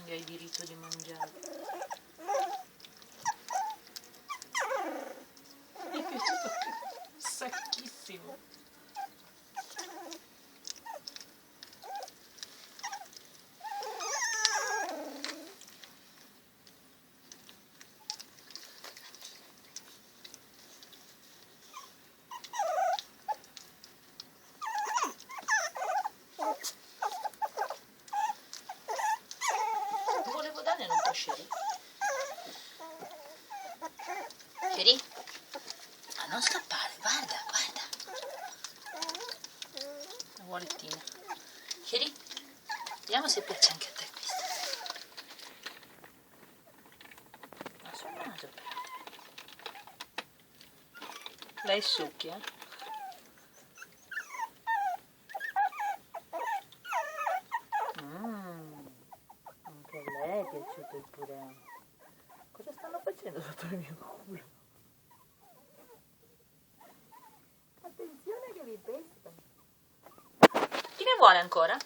quindi hai diritto di mangiare. Mi è piaciuto un sacchissimo. Volevo dare non può Sherry. Sherry? Ma non scappare, guarda, guarda. La vuole Tina. Sherry? Vediamo se piace anche a te questa. Ma sul naso però. Lei succhia. Anche a lei è piaciuto il purè. Cosa stanno facendo sotto il mio culo? Attenzione che vi pescano. Chi ne vuole ancora?